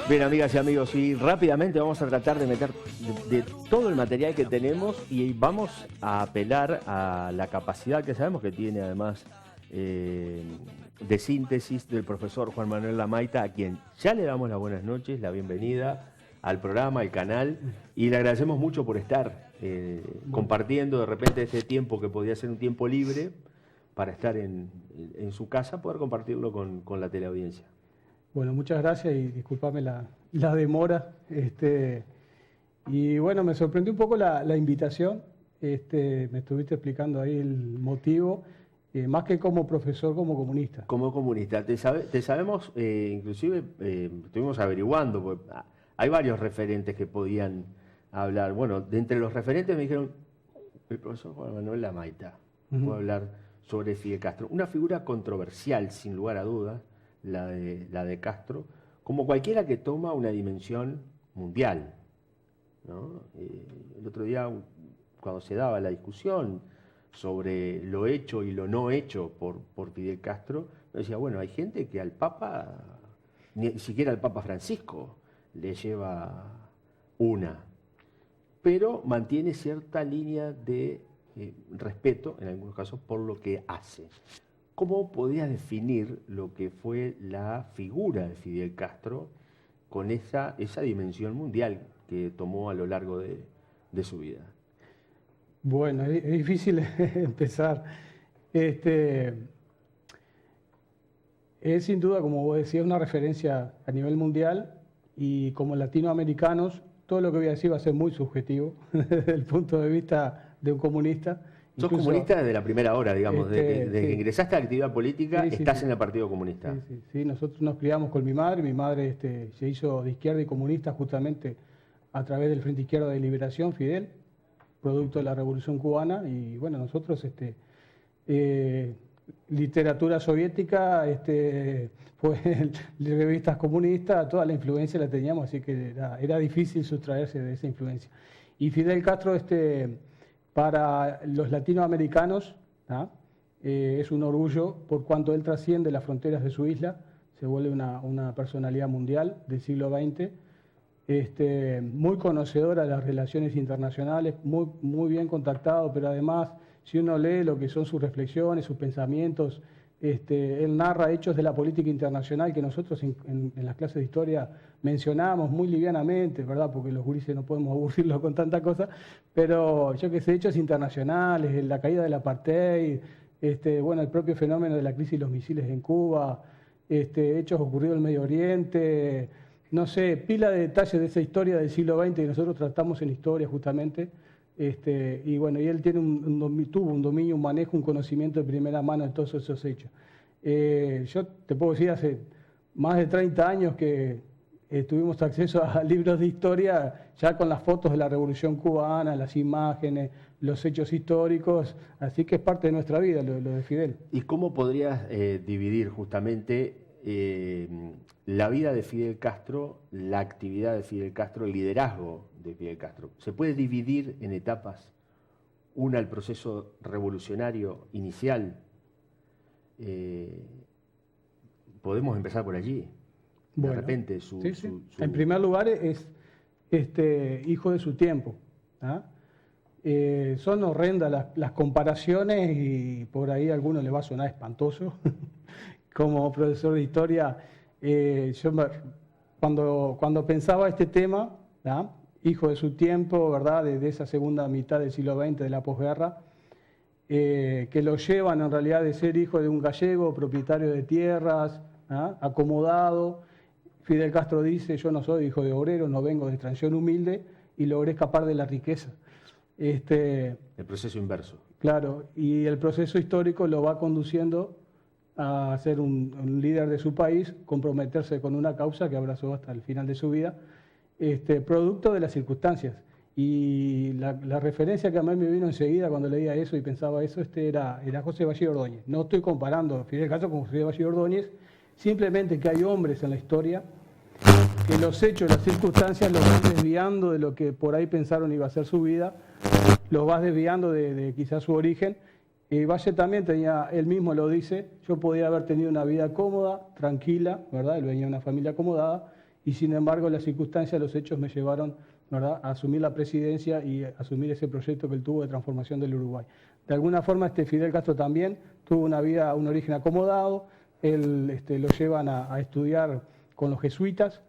Bien, amigas y amigos, y rápidamente vamos a tratar de meter de todo el material que tenemos y vamos a apelar a la capacidad que sabemos que tiene además de síntesis del profesor Juan Manuel Lamaita, a quien ya le damos las buenas noches, la bienvenida al programa, al canal, y le agradecemos mucho por estar compartiendo de repente este tiempo que podía ser un tiempo libre para estar en su casa, poder compartirlo con la teleaudiencia. Bueno, muchas gracias y discúlpame la demora. Y bueno, me sorprendió un poco la invitación. Me estuviste explicando ahí el motivo, más que como profesor, como comunista. Como comunista. Te sabemos, inclusive estuvimos averiguando, porque hay varios referentes que podían hablar. Bueno, de entre los referentes me dijeron, el profesor Juan Manuel Lamaita puede hablar sobre Fidel Castro. Una figura controversial, sin lugar a dudas, la de Castro, como cualquiera que toma una dimensión mundial, ¿no? El otro día, cuando se daba la discusión sobre lo hecho y lo no hecho por Fidel Castro, yo decía, bueno, hay gente que al Papa, ni siquiera al Papa Francisco, le lleva una, pero mantiene cierta línea de respeto, en algunos casos, por lo que hace. ¿Cómo podías definir lo que fue la figura de Fidel Castro con esa dimensión mundial que tomó a lo largo de su vida? Bueno, es difícil empezar. Es sin duda, como vos decías, una referencia a nivel mundial y como latinoamericanos, todo lo que voy a decir va a ser muy subjetivo desde el punto de vista de un comunista. Sos comunista desde la primera hora, digamos, desde que ingresaste a la actividad política, estás en el Partido Comunista. Sí, nosotros nos criamos con mi madre se hizo de izquierda y comunista justamente a través del Frente Izquierda de Liberación, Fidel, producto de la Revolución Cubana, y bueno, nosotros, literatura soviética, pues revistas comunistas, toda la influencia la teníamos, así que era difícil sustraerse de esa influencia. Y Fidel Castro, para los latinoamericanos, es un orgullo por cuanto él trasciende las fronteras de su isla, se vuelve una personalidad mundial del siglo XX, muy conocedora de las relaciones internacionales, muy bien contactado, pero además, si uno lee lo que son sus reflexiones, sus pensamientos, él narra hechos de la política internacional que nosotros en las clases de historia mencionamos muy livianamente, ¿verdad? Porque los gurises no podemos aburrirlos con tanta cosa, pero yo que sé, hechos internacionales, la caída del apartheid, bueno, el propio fenómeno de la crisis de los misiles en Cuba, hechos ocurridos en el Medio Oriente, no sé, pila de detalles de esa historia del siglo XX que nosotros tratamos en historia justamente. Y bueno, y él tuvo un dominio, un manejo, un conocimiento de primera mano de todos esos hechos. Yo te puedo decir, hace más de 30 años que tuvimos acceso a libros de historia, ya con las fotos de la Revolución Cubana, las imágenes, los hechos históricos, así que es parte de nuestra vida lo de Fidel. ¿Y cómo podrías dividir justamente la vida de Fidel Castro, la actividad de Fidel Castro, el liderazgo de Fidel Castro? ¿Se puede dividir en etapas? Una, el proceso revolucionario inicial. Podemos empezar por allí. De repente, En primer lugar, es hijo de su tiempo. Son horrendas las comparaciones y por ahí a algunos les va a sonar espantoso. Como profesor de historia, yo cuando pensaba este tema, hijo de su tiempo, ¿verdad? De esa segunda mitad del siglo XX, de la posguerra, que lo llevan en realidad de ser hijo de un gallego, propietario de tierras, acomodado. Fidel Castro dice, yo no soy hijo de obrero, no vengo de extracción humilde y logré escapar de la riqueza. El proceso inverso. Claro, y el proceso histórico lo va conduciendo a ser un líder de su país, comprometerse con una causa que abrazó hasta el final de su vida, producto de las circunstancias. Y la referencia que a mí me vino enseguida cuando leía eso y pensaba eso, era José Valle Ordóñez. No estoy comparando a Fidel Castro con José Valle Ordóñez, simplemente que hay hombres en la historia que los hechos, las circunstancias los van desviando de lo que por ahí pensaron iba a ser su vida, los vas desviando de quizás su origen. Y Valle también tenía, él mismo lo dice, yo podía haber tenido una vida cómoda, tranquila, ¿verdad? Él venía de una familia acomodada, y sin embargo las circunstancias, los hechos me llevaron, ¿verdad?, a asumir la presidencia y asumir ese proyecto que él tuvo de transformación del Uruguay. De alguna forma Fidel Castro también tuvo una vida, un origen acomodado, él lo llevan a estudiar con los jesuitas,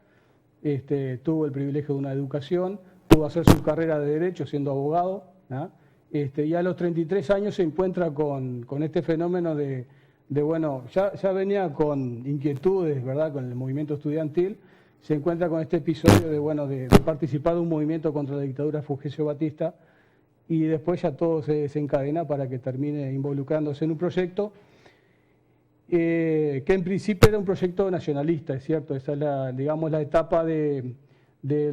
tuvo el privilegio de una educación, pudo hacer su carrera de Derecho siendo abogado, ¿no? Y a los 33 años se encuentra con este fenómeno de bueno, ya venía con inquietudes, ¿verdad?, con el movimiento estudiantil, se encuentra con este episodio de participar de un movimiento contra la dictadura de Fulgencio Batista, y después ya todo se desencadena para que termine involucrándose en un proyecto que en principio era un proyecto nacionalista, es cierto, esa es la etapa del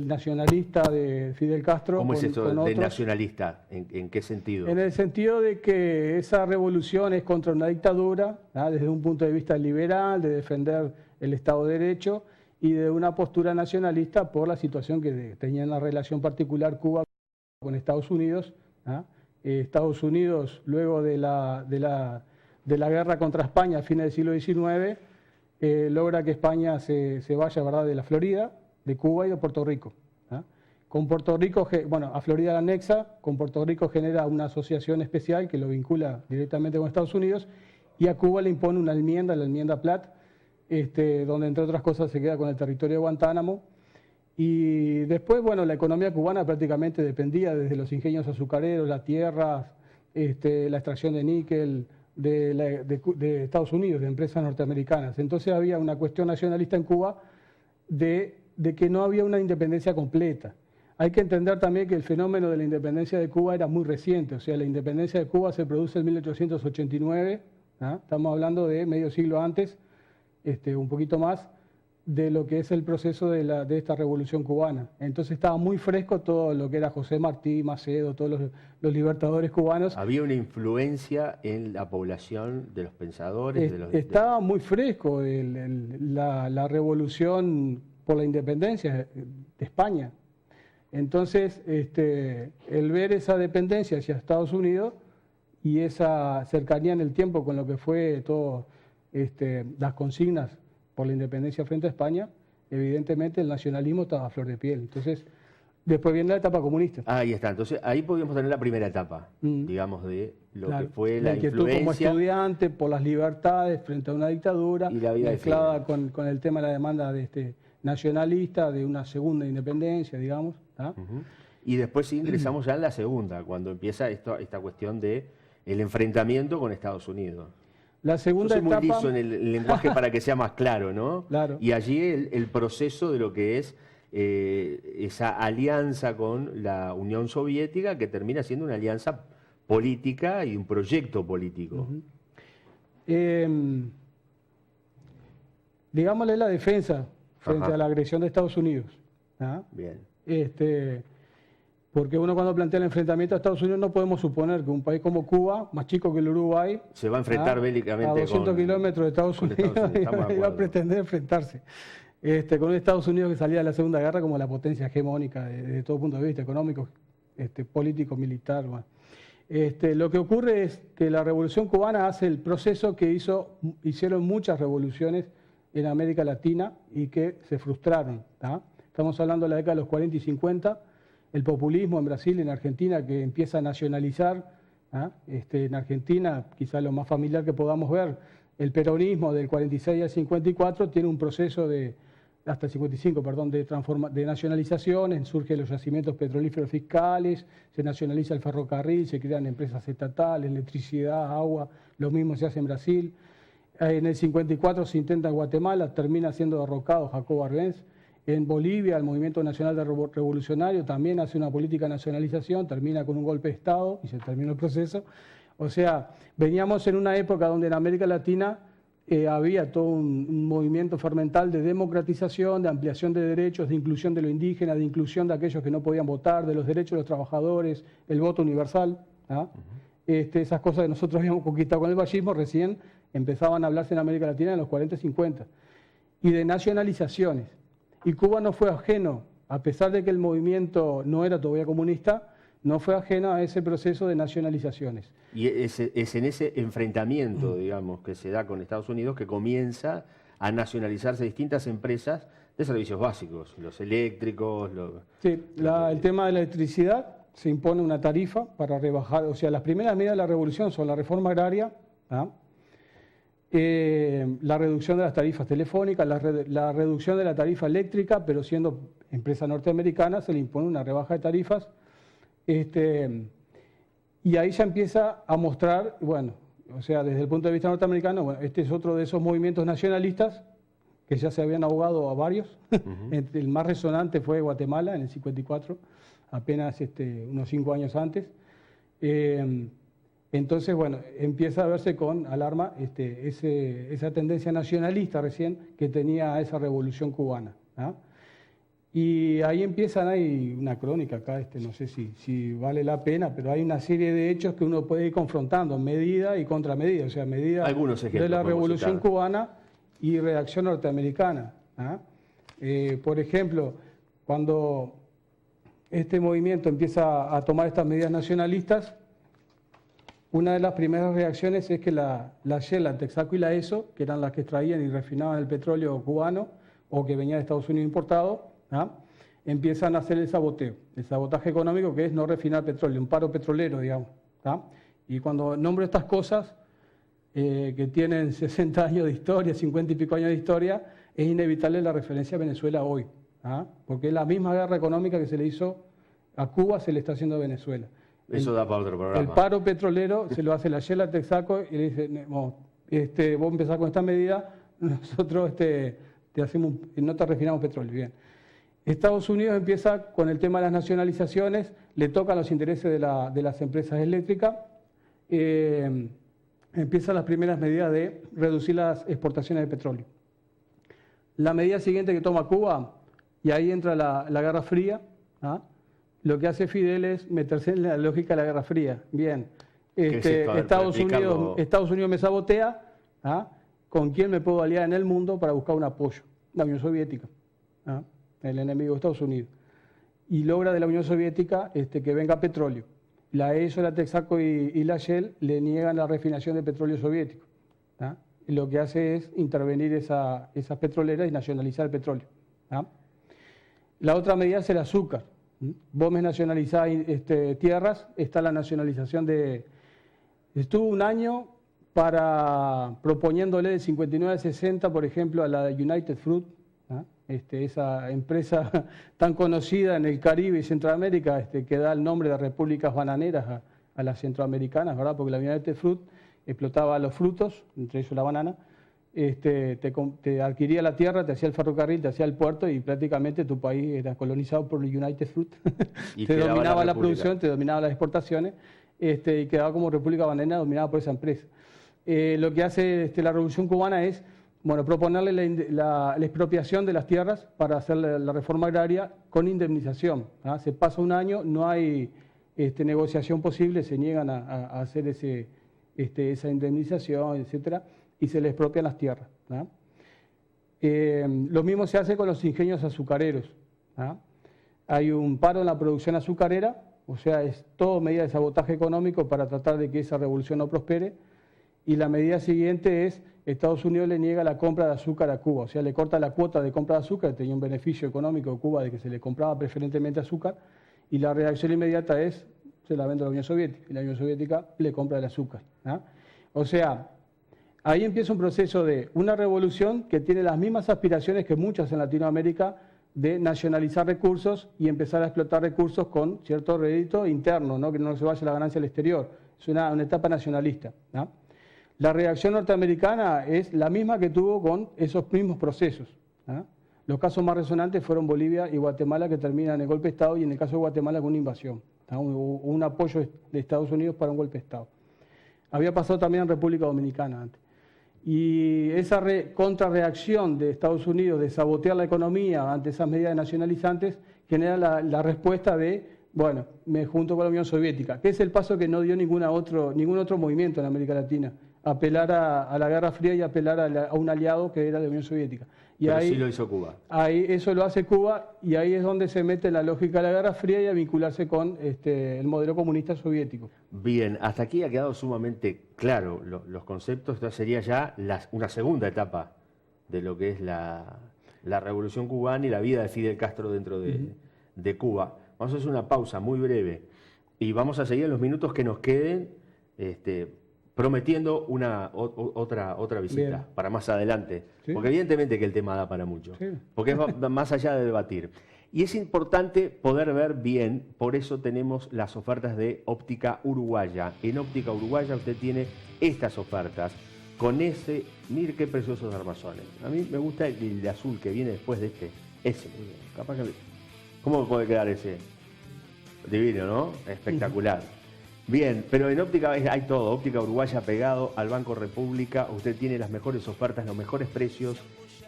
nacionalista de Fidel Castro. ¿Cómo es eso de nacionalista? ¿En qué sentido? En el sentido de que esa revolución es contra una dictadura, ¿no?, desde un punto de vista liberal, de defender el Estado de Derecho, y de una postura nacionalista por la situación que tenía en la relación particular Cuba con Estados Unidos, ¿no? Estados Unidos, luego de la guerra contra España a fines del siglo XIX, logra que España se vaya, ¿verdad?, de la Florida, de Cuba y de Puerto Rico, ¿no? Con Puerto Rico, a Florida la anexa, con Puerto Rico genera una asociación especial que lo vincula directamente con Estados Unidos, y a Cuba le impone una enmienda, la enmienda Platt, donde entre otras cosas se queda con el territorio de Guantánamo. Y después, la economía cubana prácticamente dependía desde los ingenios azucareros, las tierras, la extracción de níquel de Estados Unidos, de empresas norteamericanas. Entonces había una cuestión nacionalista en Cuba de que no había una independencia completa. Hay que entender también que el fenómeno de la independencia de Cuba era muy reciente, o sea, la independencia de Cuba se produce en 1889, ¿no? Estamos hablando de medio siglo antes, un poquito más, de lo que es el proceso de esta revolución cubana. Entonces estaba muy fresco todo lo que era José Martí, Macedo, todos los libertadores cubanos. ¿Había una influencia en la población de los pensadores? Estaba muy fresco la revolución por la independencia de España. Entonces, el ver esa dependencia hacia Estados Unidos y esa cercanía en el tiempo con lo que fue todo las consignas por la independencia frente a España, evidentemente el nacionalismo estaba a flor de piel. Entonces, después viene la etapa comunista. Ahí está. Entonces, ahí podríamos tener la primera etapa, digamos, de lo que fue la influencia. Como estudiante, por las libertades frente a una dictadura, y la vida mezclada con el tema de la demanda nacionalista, de una segunda independencia, digamos. Y después sí ingresamos ya en la segunda, cuando empieza esta cuestión de el enfrentamiento con Estados Unidos. La segunda etapa... Yo soy muy liso en el lenguaje para que sea más claro, ¿no? Claro. Y allí el proceso de lo que es esa alianza con la Unión Soviética, que termina siendo una alianza política y un proyecto político. Digámosle la defensa frente a la agresión de Estados Unidos. Bien. Porque uno cuando plantea el enfrentamiento a Estados Unidos no podemos suponer que un país como Cuba, más chico que el Uruguay, se va a enfrentar bélicamente a 200 kilómetros de Estados Unidos y va a pretender enfrentarse con un Estados Unidos que salía de la Segunda Guerra como la potencia hegemónica desde todo punto de vista económico, político, militar. Lo que ocurre es que la Revolución Cubana hace el proceso que hicieron muchas revoluciones en América Latina y que se frustraron. Estamos hablando de la década de los 40 y 50, el populismo en Brasil y en Argentina que empieza a nacionalizar. En Argentina, quizás lo más familiar que podamos ver, el peronismo del 46 al 54 tiene un proceso hasta el 55, perdón, de nacionalización, surgen los yacimientos petrolíferos fiscales, se nacionaliza el ferrocarril, se crean empresas estatales, electricidad, agua, lo mismo se hace en Brasil. En el 54 se intenta en Guatemala, termina siendo derrocado Jacobo Arbenz. En Bolivia, el Movimiento Nacional Revolucionario también hace una política de nacionalización, termina con un golpe de Estado y se termina el proceso. O sea, veníamos en una época donde en América Latina había todo un movimiento fermental de democratización, de ampliación de derechos, de inclusión de lo indígena, de inclusión de aquellos que no podían votar, de los derechos de los trabajadores, el voto universal. Esas cosas que nosotros habíamos conquistado con el vallismo recién empezaban a hablarse en América Latina en los 40 y 50. Y de nacionalizaciones. Y Cuba no fue ajeno, a pesar de que el movimiento no era todavía comunista, no fue ajeno a ese proceso de nacionalizaciones. Y es en ese enfrentamiento, digamos, que se da con Estados Unidos que comienza a nacionalizarse distintas empresas de servicios básicos, los eléctricos. Sí, el tema de la electricidad, se impone una tarifa para rebajar, o sea, las primeras medidas de la revolución son la reforma agraria, ¿ah? La reducción de las tarifas telefónicas, la reducción de la tarifa eléctrica, pero siendo empresa norteamericana se le impone una rebaja de tarifas. Y ahí ya empieza a mostrar, bueno, o sea, desde el punto de vista norteamericano, bueno, este es otro de esos movimientos nacionalistas que ya se habían ahogado a varios. El más resonante fue Guatemala en el 54, apenas unos 5 años antes. Entonces, bueno, empieza a verse con alarma esa tendencia nacionalista recién que tenía esa revolución cubana, ¿ah? Y ahí empiezan, hay una crónica acá, no sé si vale la pena, pero hay una serie de hechos que uno puede ir confrontando, medida y contramedida, o sea, medida de la revolución cubana y reacción norteamericana, ¿ah? Por ejemplo, cuando este movimiento empieza a tomar estas medidas nacionalistas, una de las primeras reacciones es que la Shell, la Texaco y la ESO, que eran las que extraían y refinaban el petróleo cubano o que venía de Estados Unidos importado, ¿ah? Empiezan a hacer el saboteo, el sabotaje económico, que es no refinar petróleo, un paro petrolero, digamos, ¿ah? Y cuando nombro estas cosas, que tienen 60 años de historia, 50 y pico años de historia, es inevitable la referencia a Venezuela hoy, ¿ah? Porque es la misma guerra económica que se le hizo a Cuba, se le está haciendo a Venezuela. Eso da para otro programa. El paro petrolero se lo hace la Shell, la Texaco, y le dice, vos empezás con esta medida, nosotros no te refinamos petróleo. Bien. Estados Unidos empieza con el tema de las nacionalizaciones, le tocan los intereses de las empresas eléctricas, empiezan las primeras medidas de reducir las exportaciones de petróleo. La medida siguiente que toma Cuba, y ahí entra la Guerra Fría, ¿ah? Lo que hace Fidel es meterse en la lógica de la Guerra Fría. Bien, Estados Unidos me sabotea, ¿ah? ¿Con quién me puedo aliar en el mundo para buscar un apoyo? La Unión Soviética, ¿ah? El enemigo de Estados Unidos. Y logra de la Unión Soviética que venga petróleo. La ESO, la Texaco y la Shell le niegan la refinación de petróleo soviético, ¿ah? Y lo que hace es intervenir esas petroleras y nacionalizar el petróleo, ¿ah? La otra medida es el azúcar. Vos me nacionalizás tierras, está la nacionalización de... Estuvo un año proponiéndole de 59 a 60, por ejemplo, a la United Fruit, ¿ah? Esa empresa tan conocida en el Caribe y Centroamérica, que da el nombre de repúblicas bananeras a las centroamericanas, ¿verdad? Porque la United Fruit explotaba los frutos, entre ellos la banana, te adquiría la tierra, te hacía el ferrocarril, te hacía el puerto y prácticamente tu país era colonizado por el United Fruit. Te dominaba la producción, te dominaba las exportaciones y quedaba como república bananera dominada por esa empresa. Lo que hace la Revolución Cubana es proponerle la expropiación de las tierras para hacer la reforma agraria con indemnización, ¿ah? Se pasa un año, no hay negociación posible, se niegan a hacer esa indemnización, etcétera, y se les expropian las tierras, ¿ah? Lo mismo se hace con los ingenios azucareros, ¿ah? Hay un paro en la producción azucarera, o sea, es todo medida de sabotaje económico para tratar de que esa revolución no prospere, y la medida siguiente es, Estados Unidos le niega la compra de azúcar a Cuba, o sea, le corta la cuota de compra de azúcar, tenía un beneficio económico de Cuba de que se le compraba preferentemente azúcar, y la reacción inmediata es, se la vende a la Unión Soviética, y la Unión Soviética le compra el azúcar, ¿ah? O sea, ahí empieza un proceso de una revolución que tiene las mismas aspiraciones que muchas en Latinoamérica de nacionalizar recursos y empezar a explotar recursos con cierto rédito interno, ¿no? Que no se vaya la ganancia al exterior. Es una etapa nacionalista, ¿no? La reacción norteamericana es la misma que tuvo con esos mismos procesos, ¿no? Los casos más resonantes fueron Bolivia y Guatemala, que terminan en el golpe de Estado, y en el caso de Guatemala con una invasión, ¿no? Un apoyo de Estados Unidos para un golpe de Estado. Había pasado también en República Dominicana antes. Y esa contrarreacción de Estados Unidos de sabotear la economía ante esas medidas nacionalizantes genera la respuesta de, bueno, me junto con la Unión Soviética, que es el paso que no dio ningún otro movimiento en América Latina, apelar a la Guerra Fría y apelar a un aliado que era la Unión Soviética. Y pero ahí, sí lo hizo Cuba. Ahí eso lo hace Cuba, y ahí es donde se mete la lógica de la Guerra Fría y a vincularse con el modelo comunista soviético. Bien, hasta aquí ha quedado sumamente claro los conceptos. Esta sería ya una segunda etapa de lo que es la Revolución Cubana y la vida de Fidel Castro dentro de Cuba. Vamos a hacer una pausa muy breve y vamos a seguir en los minutos que nos queden prometiendo otra visita. Bien. Para más adelante, sí. Porque evidentemente que el tema da para mucho, sí. Porque es más allá de debatir. Y es importante poder ver bien, por eso tenemos las ofertas de Óptica Uruguaya. En Óptica Uruguaya usted tiene estas ofertas con ese, mire qué preciosos armazones. A mí me gusta el de azul que viene después de este, ese. Capaz que, ¿cómo puede quedar ese? Divino, ¿no? Espectacular. Bien, pero en Óptica hay todo. Óptica Uruguaya pegado al Banco República. Usted tiene las mejores ofertas, los mejores precios.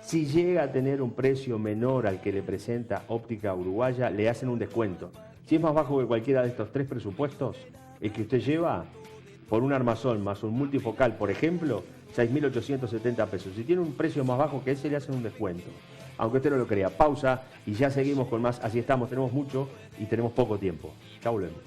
Si llega a tener un precio menor al que le presenta Óptica Uruguaya, le hacen un descuento. Si es más bajo que cualquiera de estos 3 presupuestos, el que usted lleva por un armazón más un multifocal, por ejemplo, 6.870 pesos. Si tiene un precio más bajo que ese, le hacen un descuento. Aunque usted no lo crea. Pausa y ya seguimos con más. Así estamos, tenemos mucho y tenemos poco tiempo. Ya volvemos.